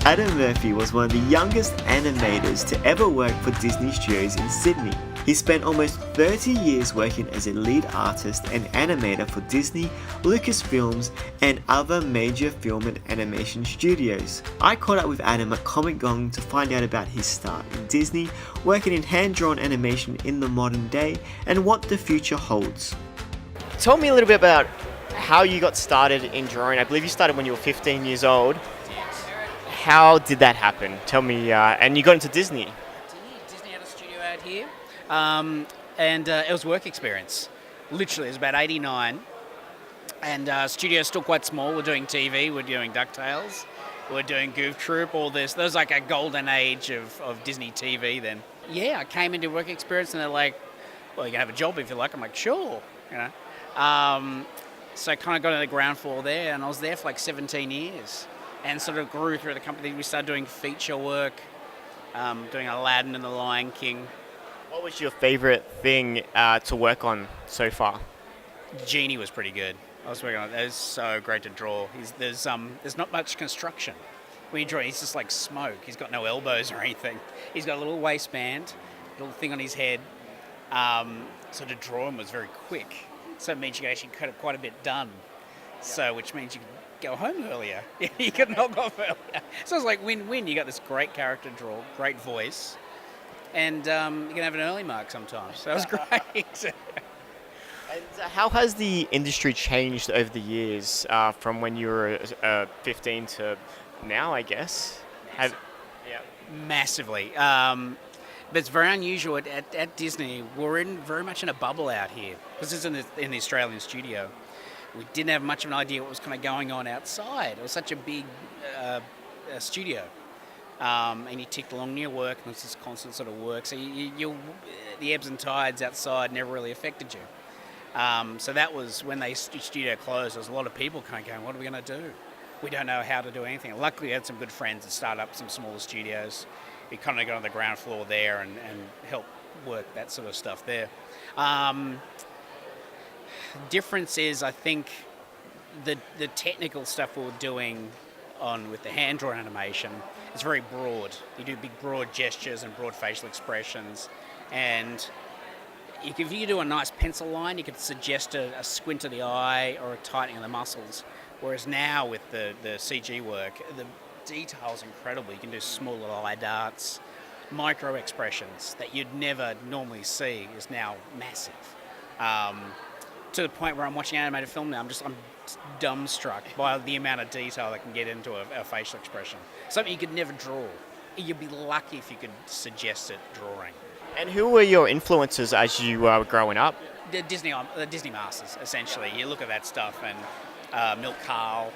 Adam Murphy was one of the youngest animators to ever work for Disney Studios in Sydney. He spent almost 30 years working as a lead artist and animator for Disney, Lucasfilms, and other major film and animation studios. I caught up with Adam at Comic Gong to find out about his start in Disney, working in hand-drawn animation in the modern day, and what the future holds. Tell me a little bit about how you got started in drawing. I believe you started when you were 15 years old. How did that happen? Tell me, and you got into Disney. Disney had a studio out here, and it was work experience. Literally, it was about 89, and studio's still quite small. We're doing TV, we're doing DuckTales, we're doing Goof Troop, all this. There was like a golden age of Disney TV then. Yeah, I came into work experience, and they're like, well, you can have a job if you like. I'm like, sure, you know. So I kind of got on the ground floor there, and I was there for like 17 years. And sort of grew through the company. We started doing feature work, doing Aladdin and The Lion King. What was your favourite thing to work on so far? Genie was pretty good. I was working on it. It was so great to draw. There's not much construction. When you draw, he's just like smoke. He's got no elbows or anything. He's got a little waistband, little thing on his head. So to draw him was very quick. So it means you can actually get quite a bit done. So which means you can go home earlier. You can knock off earlier. So it's like win-win. You got this great character draw, great voice, and you can have an early mark sometimes. So it was great. And how has the industry changed over the years from when you were 15 to now, I guess? Massively. But it's very unusual at Disney. We're very much in a bubble out here because it's in the Australian studio. We didn't have much of an idea what was kind of going on outside. It was such a big studio. And you ticked along near work, and it's this constant sort of work. So the ebbs and tides outside never really affected you. So that was when the studio closed. There was a lot of people kind of going, what are we going to do? We don't know how to do anything. Luckily, we had some good friends that started up some smaller studios. We kind of got on the ground floor there and helped work that sort of stuff there. Difference is, I think, the technical stuff we were doing with the hand-drawn animation is very broad. You do big, broad gestures and broad facial expressions, and if you do a nice pencil line, you could suggest a squint of the eye or a tightening of the muscles. Whereas now with the CG work, the detail's incredible. You can do small little eye darts, micro expressions that you'd never normally see is now massive. To the point where I'm watching animated film now, I'm dumbstruck by the amount of detail that can get into a facial expression. Something you could never draw. You'd be lucky if you could suggest it drawing. And who were your influences as you were growing up? The Disney masters, essentially. You look at that stuff, and Milt Kahl.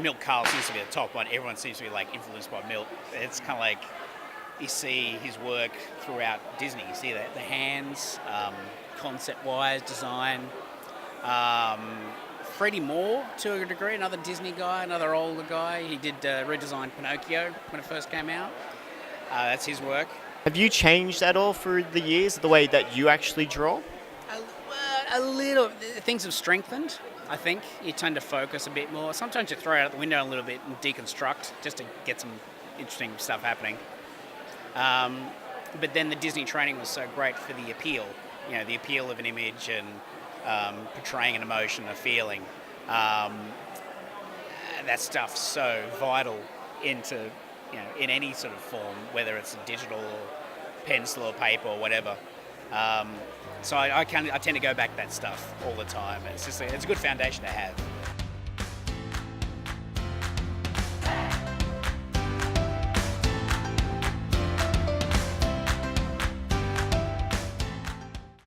Milt Kahl seems to be the top one. Everyone seems to be like influenced by Milt. It's kind of like you see his work throughout Disney. You see the hands, concept-wise, design. Freddie Moore, to a degree, another Disney guy, another older guy. He did redesign Pinocchio when it first came out. That's his work. Have you changed at all through the years, the way that you actually draw? A little. Things have strengthened, I think. You tend to focus a bit more. Sometimes you throw it out the window a little bit and deconstruct just to get some interesting stuff happening. But then the Disney training was so great for the appeal, the appeal of an image and portraying an emotion, a feeling. That stuff's so vital into, in any sort of form, whether it's digital or pencil or paper or whatever. So I tend to go back to that stuff all the time. It's a good foundation to have.